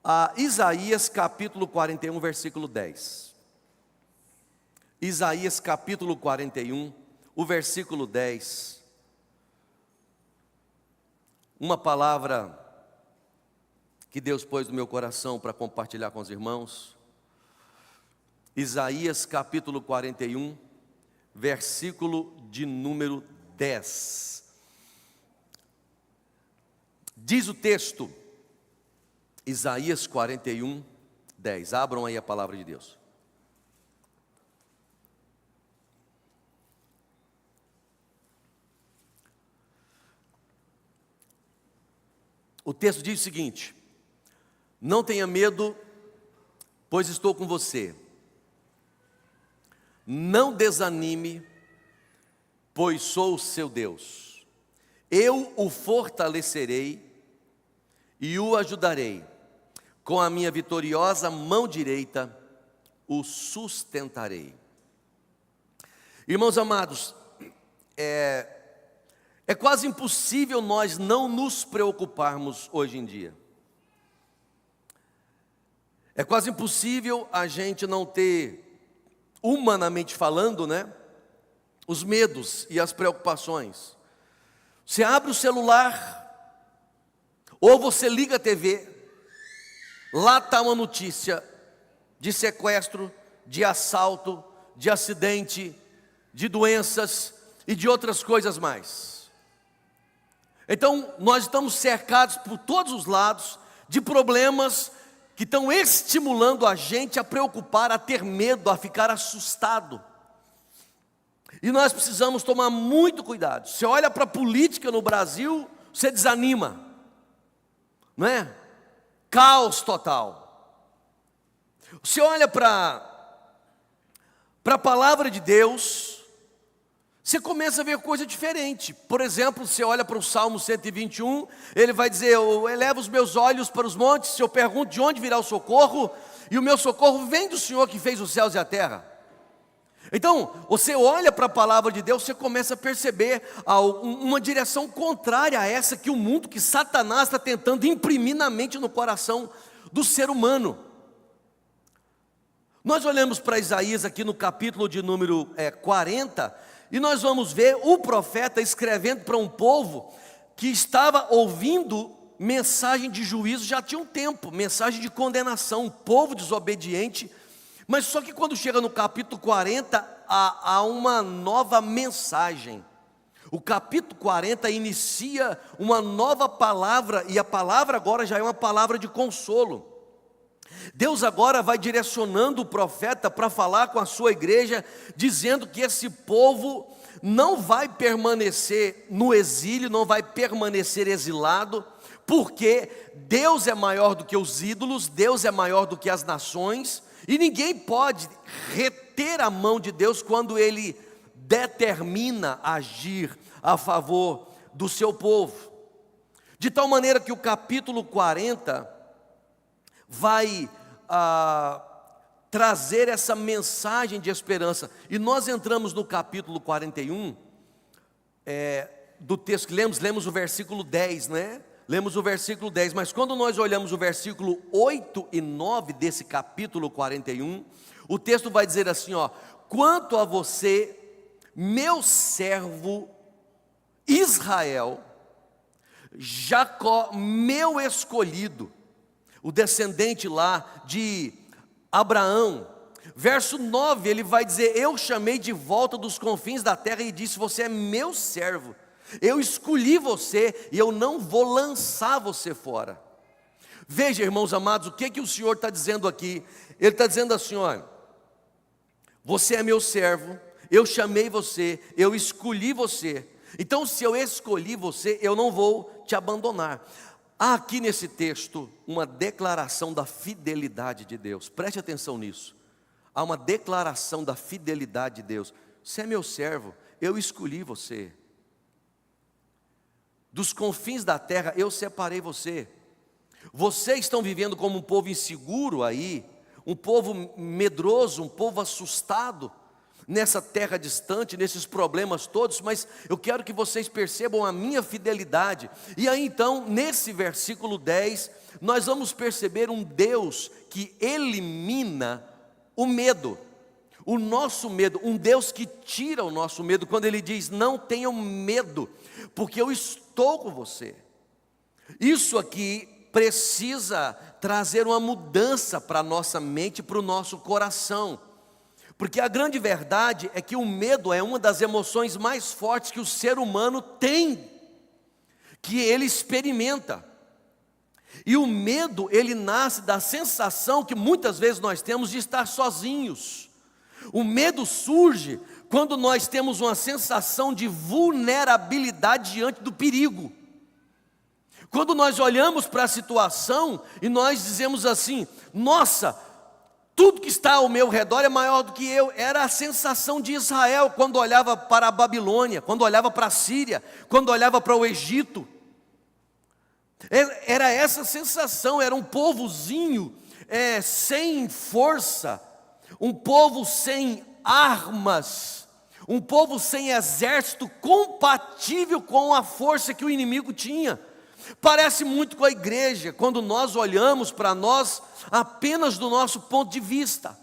a Isaías capítulo 41, versículo 10. Isaías capítulo 41, o versículo 10. Uma palavra que Deus pôs no meu coração para compartilhar com os irmãos. Isaías capítulo 41, versículo de número 10. Diz o texto, Isaías 41, 10. Abram aí a palavra de Deus. O texto diz o seguinte: não tenha medo, pois estou com você. Não desanime, pois sou o seu Deus. Eu o fortalecerei e o ajudarei. Com a minha vitoriosa mão direita, o sustentarei. Irmãos amados, é quase impossível nós não nos preocuparmos hoje em dia. É quase impossível a gente não ter, humanamente falando, os medos e as preocupações. Você abre o celular, ou você liga a TV, lá está uma notícia de sequestro, de assalto, de acidente, de doenças e de outras coisas mais. Então, nós estamos cercados por todos os lados de problemas que estão estimulando a gente a preocupar, a ter medo, a ficar assustado. E nós precisamos tomar muito cuidado. Você olha para a política no Brasil, você desanima, não é? Caos total. Você olha para a palavra de Deus, você começa a ver coisa diferente. Por exemplo, você olha para o Salmo 121, ele vai dizer: eu elevo os meus olhos para os montes, eu pergunto de onde virá o socorro, e o meu socorro vem do Senhor que fez os céus e a terra. Então, você olha para a palavra de Deus, você começa a perceber uma direção contrária a essa que o mundo, que Satanás está tentando imprimir na mente e no coração do ser humano. Nós olhamos para Isaías aqui no capítulo de número 40, e nós vamos ver o profeta escrevendo para um povo que estava ouvindo mensagem de juízo já tinha um tempo, mensagem de condenação, um povo desobediente. Mas só que quando chega no capítulo 40, há uma nova mensagem. O capítulo 40 inicia uma nova palavra, e a palavra agora já é uma palavra de consolo. Deus agora vai direcionando o profeta para falar com a sua igreja, dizendo que esse povo não vai permanecer no exílio, não vai permanecer exilado, porque Deus é maior do que os ídolos, Deus é maior do que as nações, e ninguém pode reter a mão de Deus quando Ele determina agir a favor do seu povo. De tal maneira que o capítulo 40 vai trazer essa mensagem de esperança. E nós entramos no capítulo 41, do texto que lemos o versículo 10, né? Lemos o versículo 10, mas quando nós olhamos o versículo 8 e 9 desse capítulo 41, o texto vai dizer assim, quanto a você, meu servo Israel, Jacó, meu escolhido, o descendente lá de Abraão. Verso 9, ele vai dizer: eu chamei de volta dos confins da terra e disse: você é meu servo, eu escolhi você e eu não vou lançar você fora. Veja, irmãos amados, o que o Senhor está dizendo aqui? Ele está dizendo assim, você é meu servo, eu chamei você, eu escolhi você. Então, se eu escolhi você, eu não vou te abandonar. Há aqui nesse texto uma declaração da fidelidade de Deus. Preste atenção nisso. Há uma declaração da fidelidade de Deus. Você é meu servo, eu escolhi você. Dos confins da terra eu separei você. Vocês estão vivendo como um povo inseguro aí, um povo medroso, um povo assustado. nessa terra distante, nesses problemas todos, mas eu quero que vocês percebam a minha fidelidade. E aí então, nesse versículo 10, nós vamos perceber um Deus que elimina o medo, o nosso medo, um Deus que tira o nosso medo, quando Ele diz: não tenham medo, porque eu estou com você. Isso aqui precisa trazer uma mudança para a nossa mente, para o nosso coração, porque a grande verdade é que o medo é uma das emoções mais fortes que o ser humano tem, que ele experimenta. E o medo, ele nasce da sensação que muitas vezes nós temos de estar sozinhos. O medo surge quando nós temos uma sensação de vulnerabilidade diante do perigo. Quando nós olhamos para a situação e nós dizemos assim: nossa, tudo que está ao meu redor é maior do que eu. Era a sensação de Israel quando olhava para a Babilônia, quando olhava para a Síria, quando olhava para o Egito. Era essa sensação, era um povozinho sem força, um povo sem armas, um povo sem exército compatível com a força que o inimigo tinha. Parece muito com a igreja, quando nós olhamos para nós apenas do nosso ponto de vista,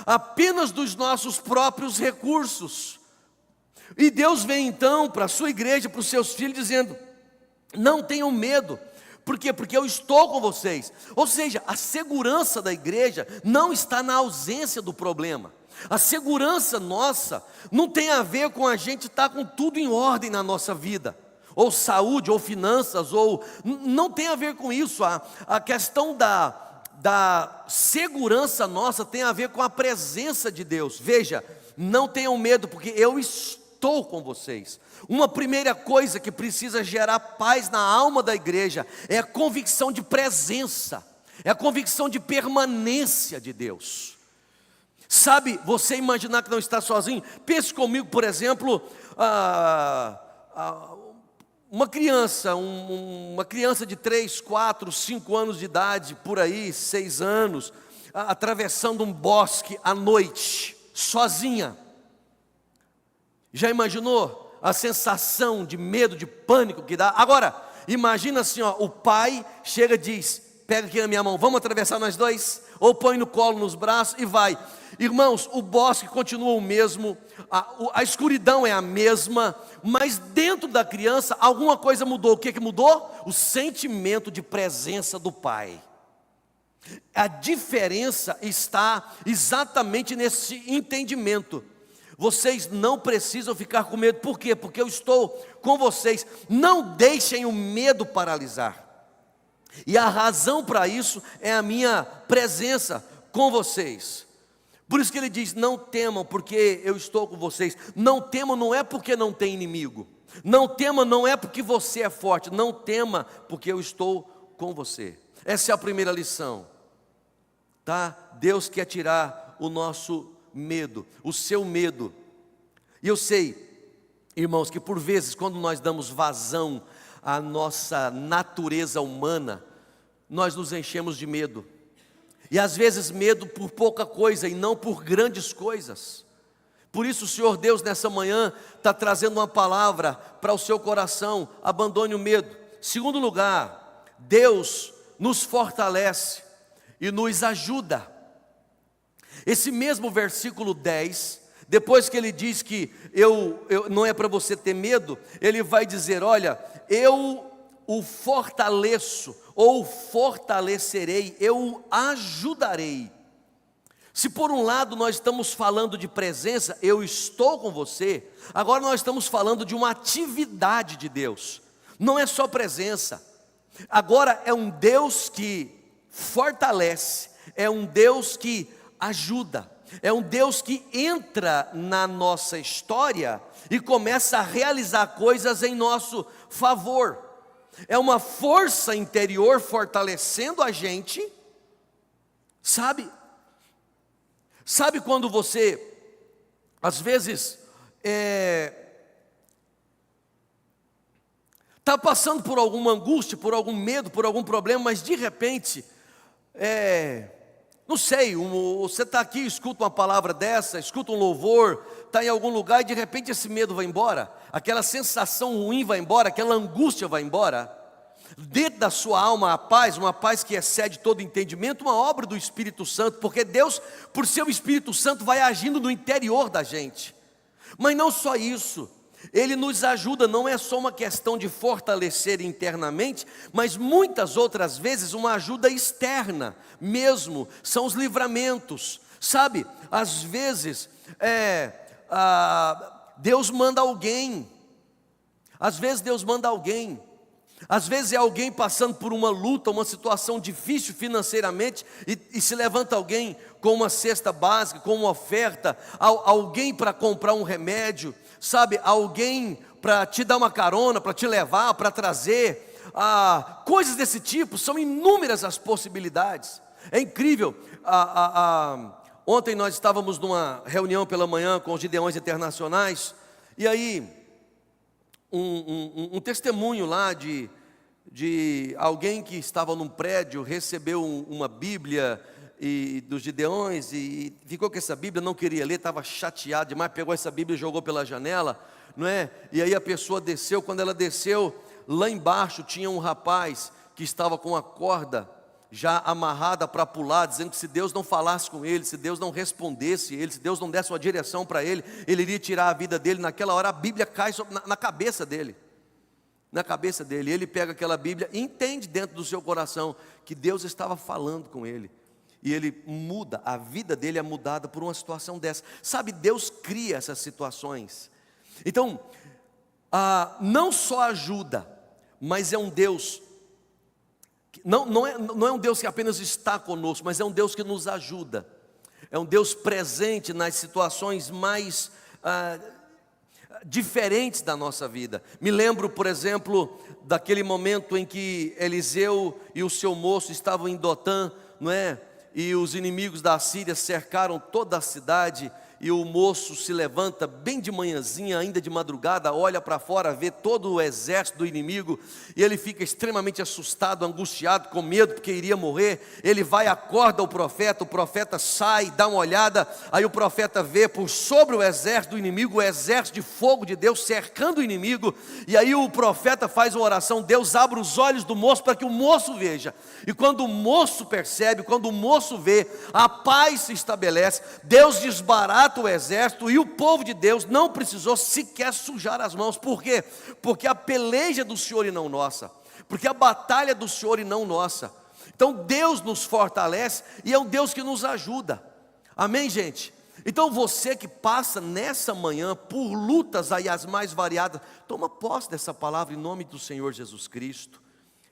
apenas dos nossos próprios recursos. E Deus vem então para a sua igreja, para os seus filhos, dizendo: não tenham medo. Por quê? Porque eu estou com vocês. Ou seja, a segurança da igreja não está na ausência do problema. A segurança nossa não tem a ver com a gente estar com tudo em ordem na nossa vida, ou saúde, ou finanças, ou não tem a ver com isso. A questão da segurança nossa tem a ver com a presença de Deus. Veja, não tenham medo, porque eu estou com vocês. Uma primeira coisa que precisa gerar paz na alma da igreja é a convicção de presença, é a convicção de permanência de Deus. Sabe, você imaginar que não está sozinho? Pense comigo, por exemplo, uma criança, uma criança de 3, 4, 5 anos de idade, por aí, 6 anos, atravessando um bosque à noite, sozinha. Já imaginou a sensação de medo, de pânico que dá? Agora, imagina assim, ó, o pai chega e diz: pega aqui na minha mão, vamos atravessar nós dois? Ou põe no colo, nos braços e vai. Irmãos, o bosque continua o mesmo, a escuridão é a mesma, mas dentro da criança alguma coisa mudou. O que mudou? O sentimento de presença do pai. A diferença está exatamente nesse entendimento. Vocês não precisam ficar com medo. Por quê? Porque eu estou com vocês. Não deixem o medo paralisar. E a razão para isso é a minha presença com vocês. Por isso que ele diz: não temam, porque eu estou com vocês. Não temam não é porque não tem inimigo. Não tema não é porque você é forte. Não tema porque eu estou com você. Essa é a primeira lição, tá? Deus quer tirar o nosso medo, o seu medo. E eu sei, irmãos, que por vezes quando nós damos vazão à nossa natureza humana, nós nos enchemos de medo. E às vezes medo por pouca coisa e não por grandes coisas. Por isso o Senhor Deus nessa manhã está trazendo uma palavra para o seu coração: abandone o medo. Segundo lugar, Deus nos fortalece e nos ajuda. Esse mesmo versículo 10, depois que ele diz que não é para você ter medo, ele vai dizer: olha, eu o fortaleço, ou fortalecerei, eu o ajudarei. Se por um lado nós estamos falando de presença, eu estou com você, agora nós estamos falando de uma atividade de Deus. Não é só presença, agora é um Deus que fortalece, é um Deus que ajuda, é um Deus que entra na nossa história e começa a realizar coisas em nosso favor. É uma força interior fortalecendo a gente. Sabe quando você, às vezes, está passando por alguma angústia, por algum medo, por algum problema, mas de repente, Não sei, você está aqui, escuta uma palavra dessa, escuta um louvor, está em algum lugar e de repente esse medo vai embora, aquela sensação ruim vai embora, aquela angústia vai embora. Dentro da sua alma a paz, uma paz que excede todo entendimento, uma obra do Espírito Santo, porque Deus, por seu Espírito Santo, vai agindo no interior da gente. Mas não só isso, Ele nos ajuda, não é só uma questão de fortalecer internamente, mas muitas outras vezes uma ajuda externa mesmo, são os livramentos, sabe? Às vezes, Deus manda alguém, às vezes Deus manda alguém, às vezes é alguém passando por uma luta, uma situação difícil financeiramente, e se levanta alguém com uma cesta básica, com uma oferta, alguém para comprar um remédio, sabe, alguém para te dar uma carona, para te levar, para trazer, coisas desse tipo, são inúmeras as possibilidades, é incrível. Ontem nós estávamos numa reunião pela manhã com os Gideões Internacionais, e aí um testemunho lá de alguém que estava num prédio, recebeu uma Bíblia dos Gideões e ficou com essa Bíblia, não queria ler, estava chateado demais, pegou essa Bíblia e jogou pela janela, não é? E aí a pessoa desceu, quando ela desceu, lá embaixo tinha um rapaz que estava com a corda já amarrada para pular, dizendo que se Deus não falasse com ele, se Deus não respondesse ele, se Deus não desse uma direção para ele, ele iria tirar a vida dele. Naquela hora a Bíblia cai na cabeça dele, ele pega aquela Bíblia e entende dentro do seu coração que Deus estava falando com ele, e ele muda, a vida dele é mudada por uma situação dessa, sabe, Deus cria essas situações. Então, não só ajuda, mas é um Deus, não é um Deus que apenas está conosco, mas é um Deus que nos ajuda, é um Deus presente nas situações mais diferentes da nossa vida. Me lembro, por exemplo, daquele momento em que Eliseu e o seu moço estavam em Dotã, não é? E os inimigos da Síria cercaram toda a cidade, e o moço se levanta bem de manhãzinha, ainda de madrugada, olha para fora, vê todo o exército do inimigo, e ele fica extremamente assustado, angustiado, com medo, porque iria morrer. Ele vai, acorda o profeta sai, dá uma olhada, aí o profeta vê por sobre o exército do inimigo, o exército de fogo de Deus cercando o inimigo, e aí o profeta faz uma oração, Deus abre os olhos do moço para que o moço veja, e quando o moço percebe, quando o moço vê, a paz se estabelece, Deus desbarata o exército, e o povo de Deus não precisou sequer sujar as mãos. Por quê? Porque a peleja do Senhor e não nossa, porque a batalha do Senhor e não nossa. Então Deus nos fortalece e é um Deus que nos ajuda, amém, gente? Então você que passa nessa manhã por lutas aí as mais variadas, toma posse dessa palavra em nome do Senhor Jesus Cristo,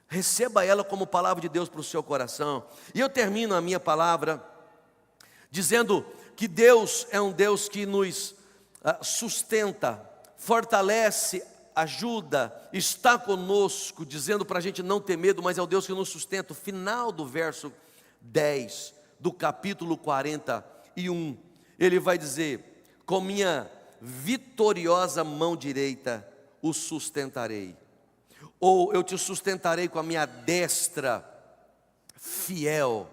receba ela como palavra de Deus para o seu coração. E eu termino a minha palavra dizendo que Deus é um Deus que nos sustenta, fortalece, ajuda, está conosco, dizendo para a gente não ter medo, mas é o Deus que nos sustenta. O final do verso 10 do capítulo 41, ele vai dizer: com minha vitoriosa mão direita o sustentarei, ou eu te sustentarei com a minha destra fiel.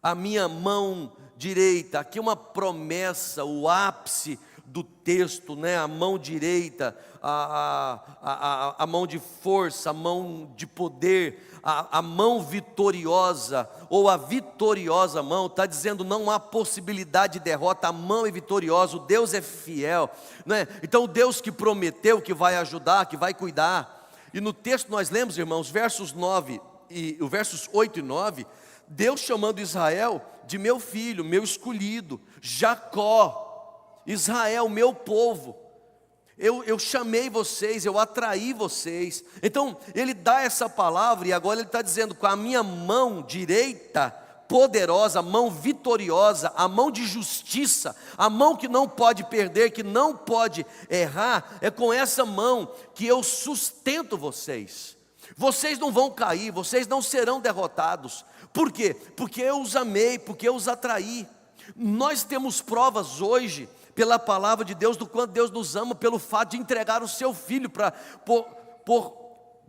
A minha mão direita, aqui uma promessa, o ápice do texto, né? A mão direita, a mão de força, a mão de poder, a mão vitoriosa, ou a vitoriosa mão, está dizendo não há possibilidade de derrota, a mão é vitoriosa, o Deus é fiel, né? Então o Deus que prometeu, que vai ajudar, que vai cuidar. E no texto nós lemos, irmãos, versos 8 e 9, Deus chamando Israel de meu filho, meu escolhido, Jacó, Israel, meu povo, eu chamei vocês, eu atraí vocês. Então ele dá essa palavra, e agora ele está dizendo: com a minha mão direita poderosa, a mão vitoriosa, a mão de justiça, a mão que não pode perder, que não pode errar, é com essa mão que eu sustento vocês. Vocês não vão cair, vocês não serão derrotados. Por quê? Porque eu os amei, porque eu os atraí. Nós temos provas hoje, pela palavra de Deus, do quanto Deus nos ama, pelo fato de entregar o seu filho, por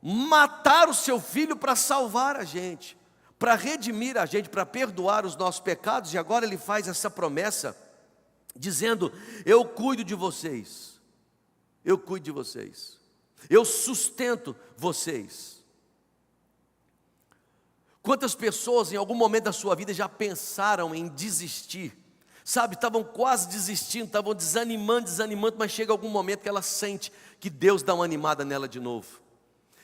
matar o seu filho para salvar a gente. para redimir a gente, para perdoar os nossos pecados, e agora Ele faz essa promessa, dizendo: eu cuido de vocês, eu cuido de vocês, eu sustento vocês. Quantas pessoas em algum momento da sua vida já pensaram em desistir? Sabe, estavam quase desistindo, estavam desanimando, mas chega algum momento que ela sente que Deus dá uma animada nela de novo,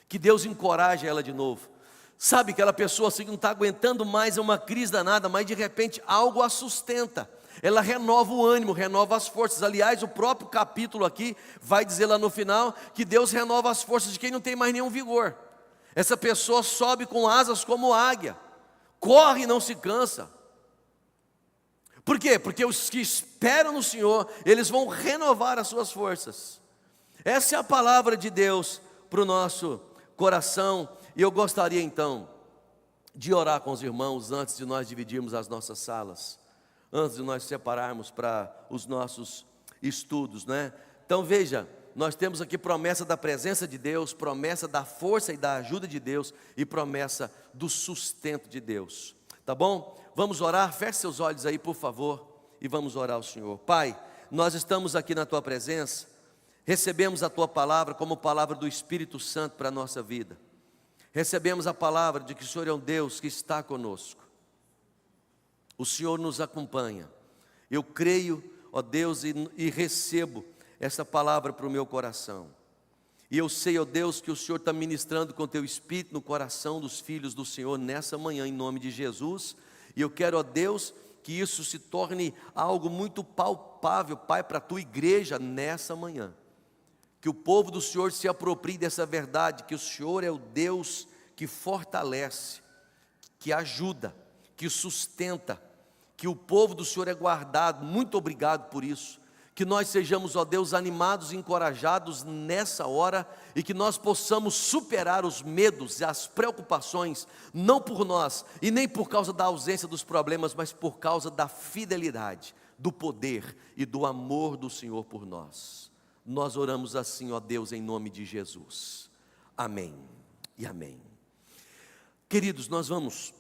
que Deus encoraja ela de novo. Sabe, aquela pessoa assim que não está aguentando mais, é uma crise danada, mas de repente algo a sustenta. Ela renova o ânimo, renova as forças. Aliás, o próprio capítulo aqui vai dizer lá no final que Deus renova as forças de quem não tem mais nenhum vigor. Essa pessoa sobe com asas como águia, corre e não se cansa. Por quê? Porque os que esperam no Senhor, eles vão renovar as suas forças. Essa é a palavra de Deus para o nosso coração. E eu gostaria então de orar com os irmãos antes de nós dividirmos as nossas salas, antes de nós separarmos para os nossos estudos, né? Então veja, nós temos aqui promessa da presença de Deus, promessa da força e da ajuda de Deus e promessa do sustento de Deus, tá bom? Vamos orar, feche seus olhos aí por favor e vamos orar ao Senhor. Pai, nós estamos aqui na Tua presença, recebemos a Tua palavra como palavra do Espírito Santo para a nossa vida. Recebemos a palavra de que o Senhor é um Deus que está conosco. O Senhor nos acompanha. Eu creio, ó Deus, e recebo essa palavra para o meu coração. E eu sei, ó Deus, que o Senhor está ministrando com Teu Espírito no coração dos filhos do Senhor nessa manhã, em nome de Jesus. E eu quero, ó Deus, que isso se torne algo muito palpável, Pai, para a Tua igreja nessa manhã. Que o povo do Senhor se aproprie dessa verdade, que o Senhor é o Deus que fortalece, que ajuda, que sustenta, que o povo do Senhor é guardado. Muito obrigado por isso. Que nós sejamos, ó Deus, animados e encorajados nessa hora e que nós possamos superar os medos e as preocupações, não por nós e nem por causa da ausência dos problemas, mas por causa da fidelidade, do poder e do amor do Senhor por nós. Nós oramos assim, ó Deus, em nome de Jesus. Amém e amém. Queridos, nós vamos